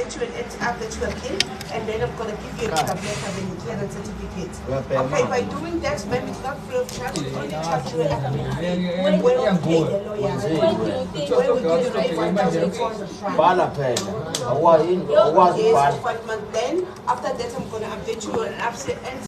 update you and update you again, and then I'm gonna give you a letter and a clearance certificate. Okay, by doing that, maybe it's not free of charge, we only charge you when we pay the lawyer. When we give you 1,400 francs. Yes, 5 months. Then after that, I'm gonna update you and update and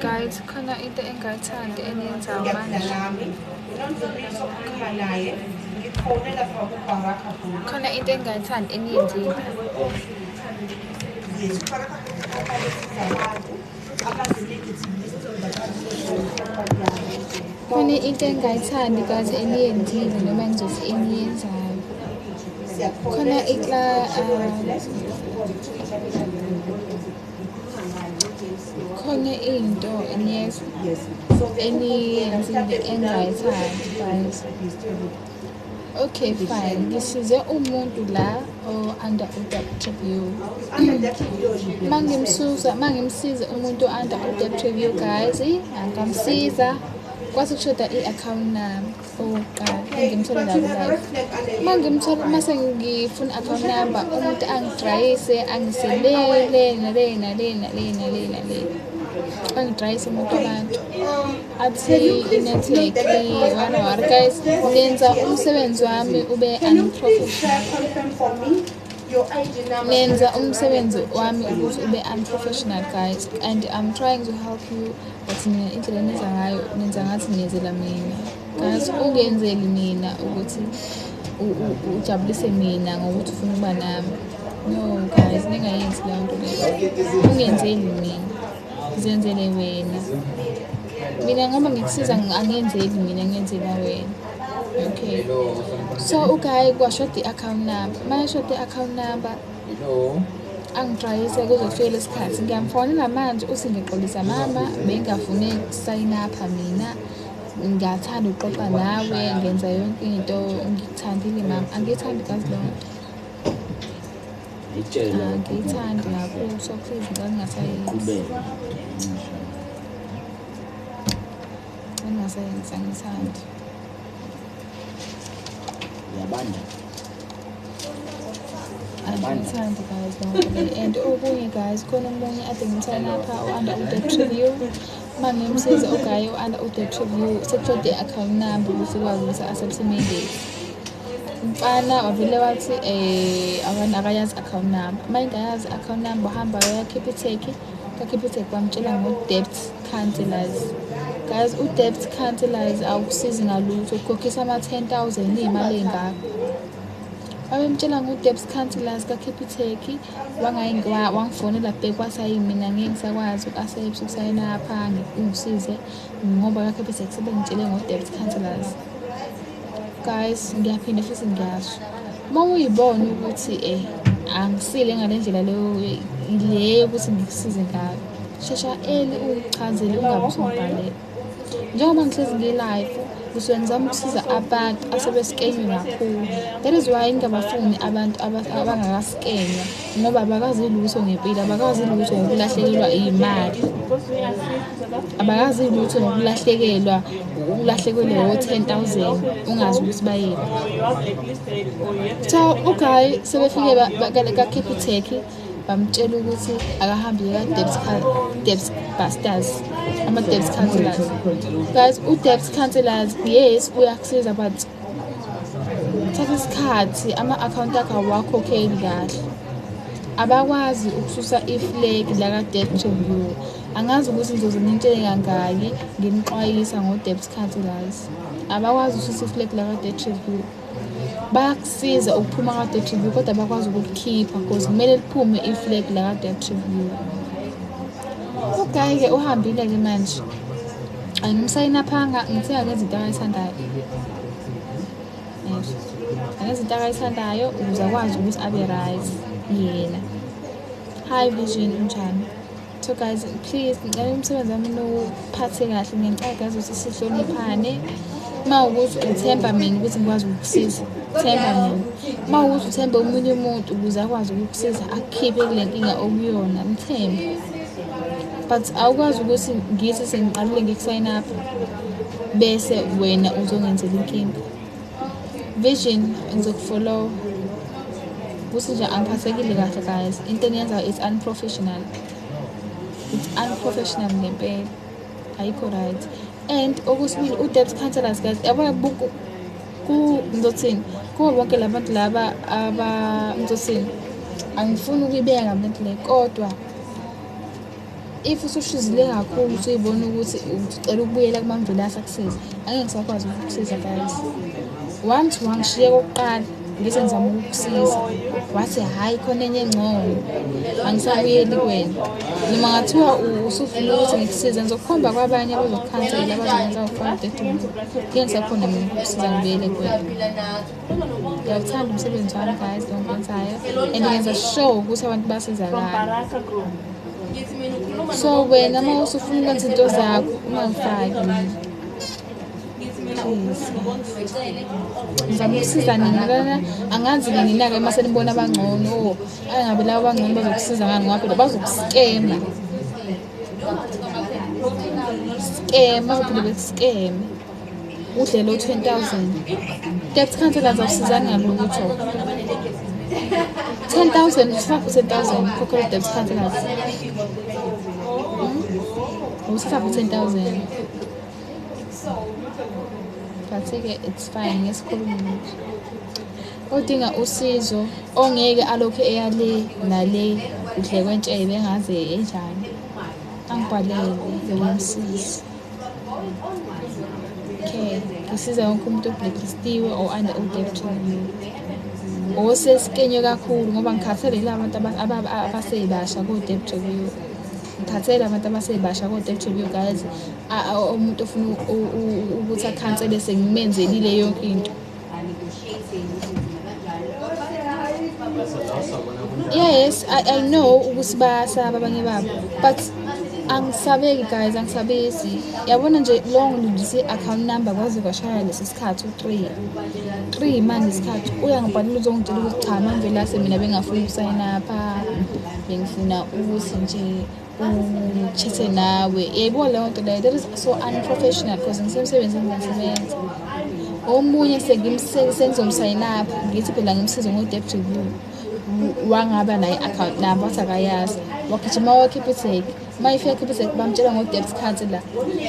guys, khona into engayithandi eniyenzayo manje. Khona into engayithandi eniyenzile. Khona into engayithandi guys eniyenzile noma ngizothi eniyenzayo. Khona khona into eniyenzile engayithandi guys. Okay, fine. Ngisize umuntu la under debt review. Mangimsiza umuntu under debt review guys, angamsiza kwase kushoda i-account number oqala ngimthola la live. Mangimthola mase ngifuna account number umuntu angidrayise angiselele nale angidrayise umuntu abantu athi inetwork wari guys nenza umsebenzi wami ube unprofessional. Nenza umsebenzi wami ukuthi ube unprofessional guys, and I'm trying to help you, but mina indlela nenza ngayo nenza ngathi niyenzela mina guys. Ungenzeli mina ukuthi ujabulise mina ngokuthi ufuna ukuba nami. No guys, ningayenzi leyo nto leyo. Ungenzeli mina, zenzele wena. Mina ngoba ngikusiza angenzeli mina, ngenzela wena. Okay, so okay, kwashot i-account number. Mayashot i-account number angidrayise kuzofika lesikhathi ngiyamfonela manje uthi ngiqolisa mama bengafune ukusayina apha mina, ngiyathanda ukuxoxa nawe, ngenza yonke into ngikuthandile mama. Angiyithandi kazi leyo nto, angiyithandi kakhulu, so please ngingasayenzi. Ngingasayenzi, angiyithandi. Angiyithandi guys. And okunye guys, khona omunye ade ngimthanda lapha under debt review. Mangimsiza ugayo under debt review sekushoda i-account number ukuthi kwazi ukuthi asebsimele. Mfana wavele wathi akayazi account number. Mayingayazi account number hamba ya Capitec. Ka-Capitec bamtshela ngo-debt cancellers. Guys, u-debt cancellers awukusizi ngalutho, ukukhokhisa ama-10,000 iy'mali ey'ngako. Babemtshela ngo-debt cancellers ka-Capitec, wangifonela back wathi mina ngeke ngisakwazi uku-accept ukusayina apha, ngisize ngoba ka-Capitec sebengitshele ngo-debt cancellers. Guys, ngiyaphinda futhi ngiyasho, uma uyibona ukuthi angisile ngale ndlela leyo ukuthi ngikusize ngayo, shesha ungichazele, ungabe usungibhalela. Njengoba ngihlezi ngi-live ngisuke ngizama ukusiza abantu asebeskenywe kakhulu. That is why ngingabafuni abantu abangakaskenywa, ngoba abakazi lutho ngempilo, abakazi lutho ngokulahlekelwa imali, abakazi lutho ngokulahlekelwa ulahlekelwe 10,000 ungazi ukuthi bayini. So okay, sebefike ka-Capitec bamtshela ukuthi akahambe ka-debt busters, ama-debt cancellers. Guys, u-debt cancellers yes uyakusiza, but thatha isikhathi, ama-account akho awakhokheli kahle. Abakwazi ukususa iflag laka-debt review. Angazi ukuthi ngizoze ngintshele kangaki ngimxwayisa ngo-debt cancellers. Abakwazi ukususa iflag laka-debt review. Bayakusiza ukuphuma ka-debt review kodwa bakwazi ukulikhipha because kumele liphume iflag laka-debt review. Okay-ke uhambile-ke manje, angimsayinaphanga, ngithenga ngezinto akayithandayo. nezo. Angezinto akayithandayo ukuze akwazi ukuthi abe right yena. Hi Vision, unjani? So guys, please ngicela umsebenzi wami nowuphathe kahle, ngicela guys ukuthi sihloniphane. Uma ukuthi uthemba mina ukuthi ngikwazi ukukusiza, themba mina. Uma ukuthi uthemba omunye umuntu ukuze akwazi ukukusiza akukhiphe kule nkinga okuyona, mthembe. But awukwazi ukuthi ngithi sengiqalile ngikusayine up bese wena uzongenzela inkinga. Vision, ngizokufollow. Kuthi nje angiphathekile kahle guys. Into eniyenzayo is unprofessional. It's unprofessional ngempela. Ayikho right. And okusibili u-debt counselors guys, yabona ngizothini kubo bonke labantu laba ngizothini angifuni ukuyibeka ngabantu le, kodwa if usushizile kakhulu usuyibona ukuthi ucela ukubuyela kumamveli asakusiza, angeke ngisakwazi ukukusiza guys. Once wangishiya kokuqala ngithi ngizama ukukusiza, wathi hayi khona enye engcono, angisabuyeli kuwena. Noma ngathiwa usufuna ukuthi ngikusize, ngizokukhomba kwabanye abazokukhansela abazokwenza u-530. Ngeke ngisakhona mina ukukusiza ngibuyele kuwena. Ngiyawuthanda umsebenzi wami guys, ongiwenzayo, and ngenza sure ukuthi abantu basizakala. So wena uma usufuna ukwenza izinto zakho ungangifaki mina. Ngizama ukusiza nina, angazi-ke nina-ke uma senibona abangcono, angabe labo abangcono bazokusiza ngani ngoba phela bazokuskema. Bazophinde bekuskeme. Udlele u-20,000. Debt counselors awusizani ngalutho. 10,000, usifaka u-10,000 ukhokhela u-debt counselors. Usifaka u-10,000. But-ke it's fine, ngesikhuluma nje. Odinga usizo, ongeke alokhu eyale nale udle kwentshebe engaze enjani, angibhalele ngiyomsiza. Okay, ngisiza wonke umuntu oblacklistiwe or under u-debt review. Osesikenywe kakhulu ngoba ngikhathele labantu abasebasha ku-debt review. Ngithathele abantu abasebasha ko-debt review guys. Umuntu ofuna ukuthi akhansele sengimenzelile yonke into. Yes, I know ukuthi bayasaba abanye babo, but angisabeki guys, angisabesi. Yabona nje long ngidlulise account number kwaze kwashaya lesi sikhathi u3 manje isikhathi uyangibhalela uzongitshela ukuthi cha manje la semina bengafuna ukusayina apha, bengifuna ukuthi nje uchithe nawe. Yebo leyo nto leyo, that is so unprofessional because ngisemsebenzini ngiyasebenza. Omunye sengizomsayina apha ngithi phela ngimsize ngo-debt review, wangaba naye account number wathi akayazi, wagijima waKhipha uma ifika Khipha bamtshela ngo-debt counselor.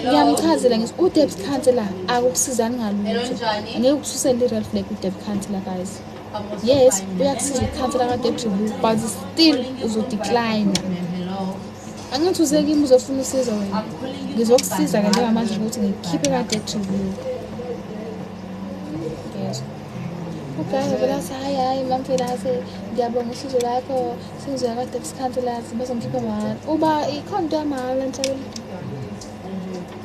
Ngiyamchazela ngithi u-debt counselor akukusizani ngalutho, angeke ukususele i-red flag u-debt counselor guys. Yes, uyakusiza ukukhansela ka-debt review but still uzodecline. Angithi uzekimi uzofuna usizo wena, ngizokusiza-ke njengamanje ukuthi ngikhiphe ka-debt review. Yes. Okay, vela hayi mamfelase ngiyabonga usizo lakho, sengizoya ka-debt counselors bazongikhipha mahhala. Uba ikhonto yamahhala emhlabeni,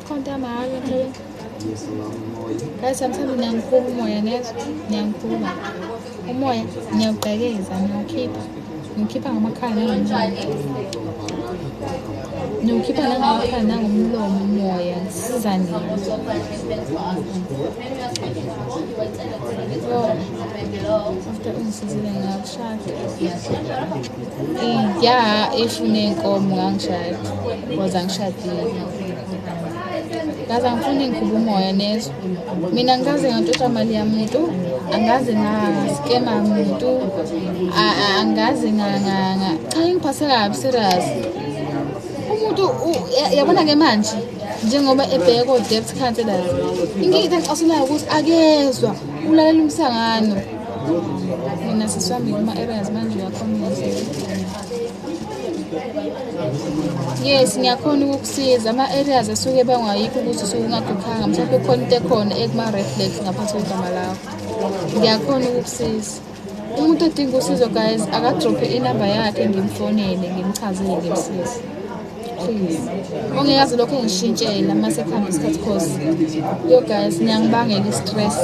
ikhonto yamahhala emhlabeni. Guys, sometimes ngiyangiphuka umoya nezo, ngiyangiphuka umoya, ngiyawugqekeza, ngikhipha ngamakhala nangomoya, ngiwukhipha nangamakhala nangomlomo umoya, ngisiza nini. After ungisizile ngakushada. Yeah, if unenkomo ngangishada, because angishadile. Ngaze angifuni ngikhuba umoya nezo. Mina angikaze ngantshontsha imali yamuntu, angaze ngaskema umuntu, angaze cha ngiphase kabi serious. Umuntu yabona-ke manje njengoba ebheka ko-debt counselors, inkinga engixasulayo ukuthi akezwa ulalela umsangano. Mina siswami kuma-areas manje uyakhona ukuzisa. Yes, ngiyakhona ukukusiza ama-areas asuke bangayikho ukuthi usuke ungakhokhanga, mhlawumbe khona into ekhona ekuma-reflex ngaphansi kwegama lakho. Ngiyakhona ukukusiza. Umuntu odinga usizo guys akadrophe inamba yakhe ngimfonele, ngimchazele, ngimsize. Please. Ongekazi lokho engishintshela mase kuhamba isikhathi cause yo guys ngiyangibangela i-stress,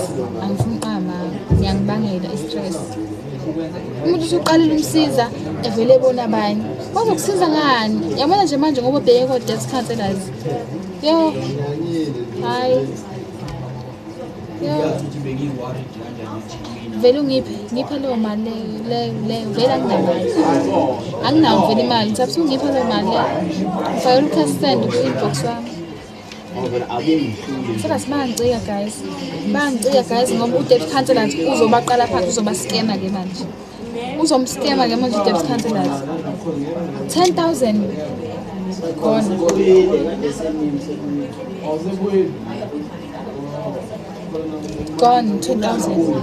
angifuni uqamanga. ucabangela i-stress. Umuntu usuqalile umsiza evele ebona abanye bazokusiza ngani yabona nje manje ngoba ubheke ko-debt counselors yo hayi yo vele ngiphe leyo mali leyo vele anginayo vele imali ngithatha ungiphe leyo mali leyo ngifakela u-cash-send ku-inbox wami. Sebasi bangicika guys ngoba u-debt counselors uzobaqala phansi uzoba-scammer ke manje uzomscammer ke manje u-debt counselors 10,000 gone 2,000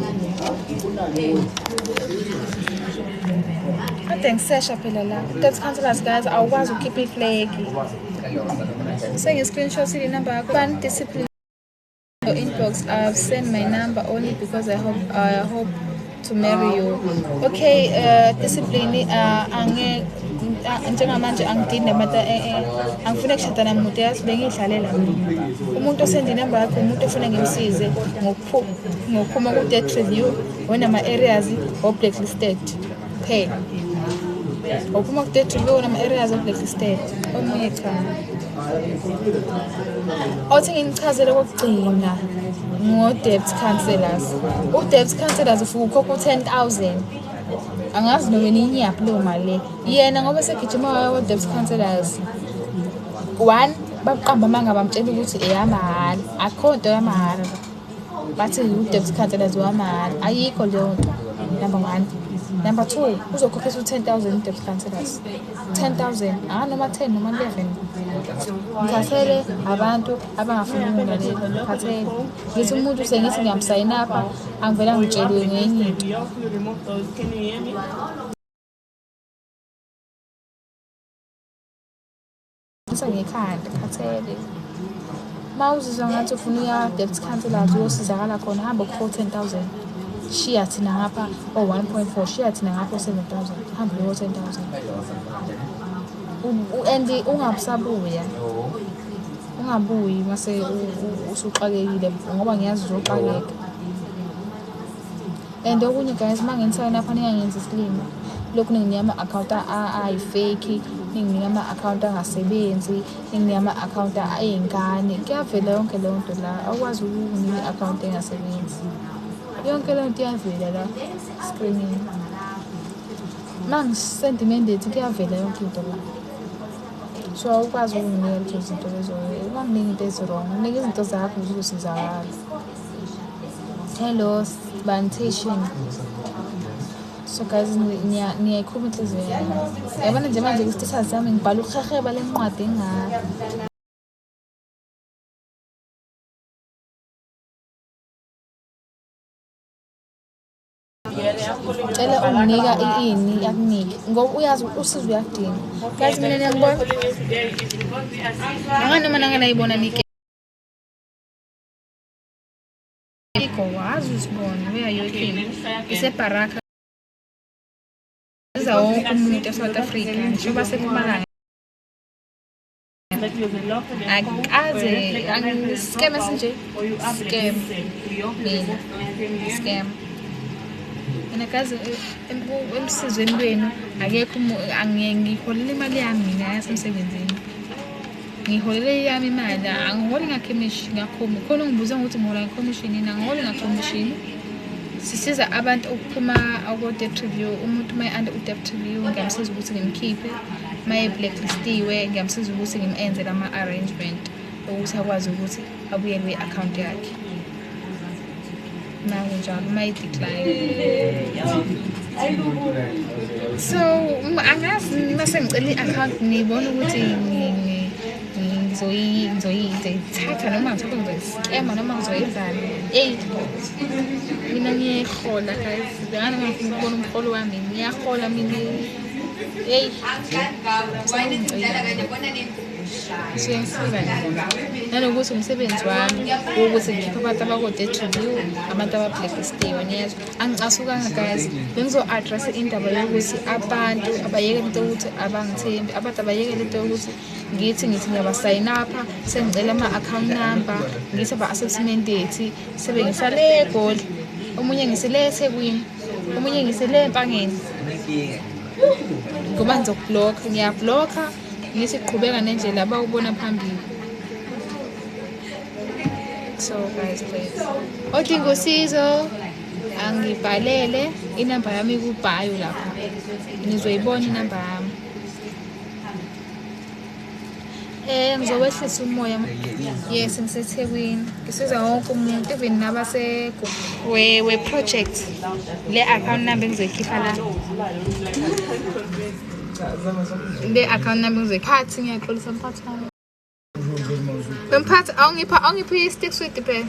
kade ngisesha phela la u-debt counselors guys awukwazi ukhipha iflegi senge-screenshot ile number yakho ban discipline inbox. I've sent my number only because I hope to marry you. Okay, discipline njengamanje angidini mata angifuna kushada namuntu yazi bengidlalela umuntu osenda inamba yakho umuntu ofuna ngimsize ngokuphuma ku-debt review wena ama-areas o-blacklisted phela uphuma ku-debt review nama-areas o-blacklisted omunye cha othi nginichazele kokugcina ngo-debt counselors u-debt counselors ufuka ukhokha u-10,000 angazi noma niyinyaphi leyo mali yena ngoba segijima wa-debt counselors 1 baqamba manga bamtshela ukuthi eyamahhala akho nto yamahhala bathi u-debt counselors wamahhala ayikho leyo nto number 1. Number 2 uzokhokhisa u-10,000 u-debt counselors 10,000 noma 10 noma 11 ngithathele abantu abangafuni ukungalela ngithathele ngithi umuntu sengithi ngiyamsayina apha angivela ngitshelwe ngenye into ngekhanda ngithathele ma uzizwa ngathi ufuna uya-debt counselors uyosizakala khona hamba ku-4 10,000 shiya thina ngapha 1.4 shiya thina ngapha 7,000 hamba leyo 10,000 and ungabuyi mase usuxakekile ngoba ngiyazi uzoxakeka. And okunye guys mangenisa lapha ningangenzi isilimo lokhu ninginika ama-account ayi-fake ninginika ama-account angasebenzi ninginika ama-account ayingane kuyavela yonke leyo nto la awukwazi ukunika i-account engasebenzi yonke leyo nto iyavela la screening mangisenda imandate kuyavela yonke into la so awukwazi ukunginika lezo zinto lezo unganginiki into ezi-wrong unika izinto zakho uzosizakala. Hello Bantation. So guys niyayikhuluma inhliziyo yami yabona nje manje ku-status sami ngibhala ukuheheba le ncwadi engaka cela unginika ini yakunike ngoba uyazi usizo uyadinga guys mina niyangibona noma nanganayibona nike wazi usibona where you came iseBaraka iza wonke umuntu eSouth Africa ngisho baseMpumalanga akaze scam nje scam nakaze emsizweni wenu akekho ngiholele imali yami mina yasemsebenzini ngiholele yami imali angiholi ngakhemishi ngakhoma khona ngibuza ukuthi ngihola ngecommission yini angiholi ngecommission sisiza abantu ukuphuma ku-debt review umuntu uma under u-debt review ngiyamsiza ukuthi ngimkhiphe maye blacklistiwe ngiyamsiza ukuthi ngimenzele ama-arrangement ukuthi akwazi ukuthi abuyele i-account yakhe nakunjalo mayi-decline so angazi mase ngicela i-account ngibona ukuthi ngizoyithatha noma ngithatha ngizoyiskema noma ngizoyenzani mina ngiyayihola guys ngani ngifuna ukubona umholo wami ngiyahola mina nanokuthi umsebenzi wami ukuthi ngikhiphe abantu abako-debt review abantu aba-blacklistiwe niyezwa angicasukanga guys bengizo-addressa indaba yokuthi abantu abayekele into yokuthi abangithembi abantu abayekele into yokuthi ngithi ngiyabasayinapha sengicela ama-account number ngithi aba-assessment date sebengisa le goli omunye ngisele eThekwini, omunye ngisele eMpangeni. Ngoba ngizokubhlokha, ngiyabhlokha ngithi qhubeka nendlela abawubona phambili. So guys, please, odinga usizo angibhalele inamba yami kubhayo lapha, nizoyibona inamba yami. Ngizowehlisa umoya. Yes, ngiseThekwini, ngisiza wonke umuntu, even nabase we-project. Le account number engizoyikhipha la, le account number engizoyikhathi. Ngiyaxolisa mphathi wami. Mphathi awungiphi i-stick sweet phela?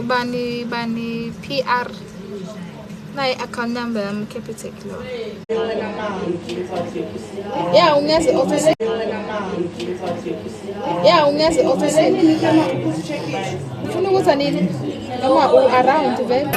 Bani PR nayi account number yami Capitec lo. Yeah, ungeze office. Yeah, ungeze office. Ufuna ukuthi nini? Noma around vele.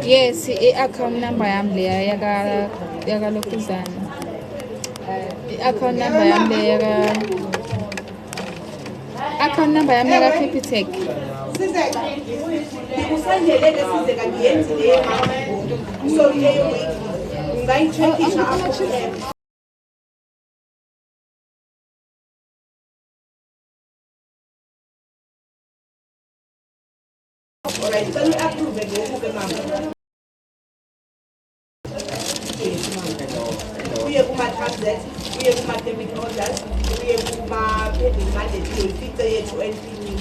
Yes, i-account number yami leya yaka Lokuzana. I-account number yami leya account number yami yaka Capitec. Ngikusandeleke size kangiyenzi le so leyo ungayicheckisha apho. Alright, can you approve it? Uye kuma-transact, uye kuma-debit orders, uye kuma-payment mandate, uyifithe yethu endlini.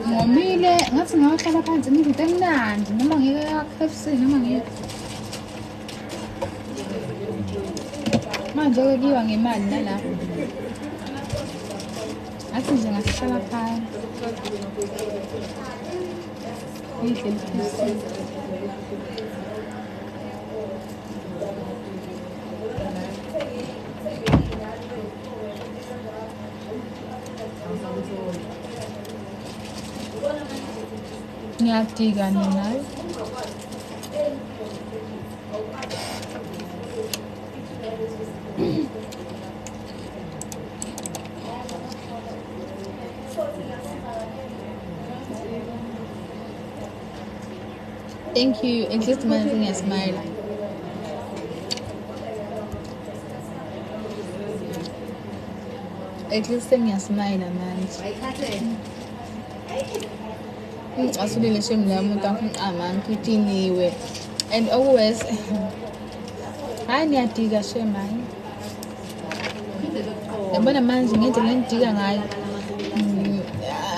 Ngomile ngathi ngahlala phansi ngidle emnandi noma ngike KFC noma ngike. Manje kuyiwa ngemali nalapho. Athi nje ngahlala phansi. Ngidle KFC. Ngiyadika ninayo. Thank you. At least my thing is smile. At least thing is smile, man. Asulile shame la umuntu aman kutiniwe and always hayi niyadika shame hayi yabona manje ngendlela engidika ngayo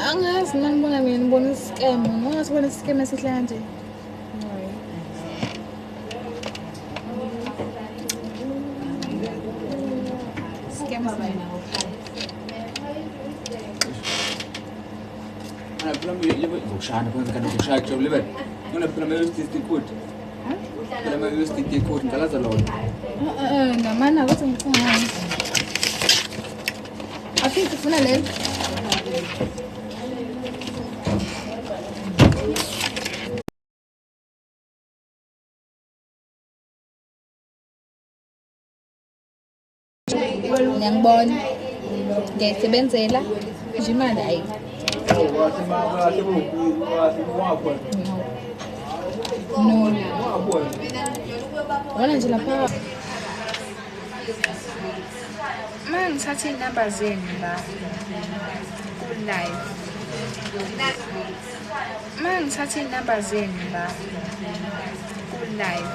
angazi nangibona mina ngibona scam ungasibona scam esihle kanje scam Bushana pun kan bushana coba lihat. Mana pernah mewis di kut? Pernah mewis di kut kalau salon. Nggak mana aku tunggu. Aku itu pernah lihat. Yang bon, guys sebenzela, gimana ay? No. Wala nje lapha. Mangithatha inamba zenu la. Ku live. Mangithatha inamba zenu la. Ku live.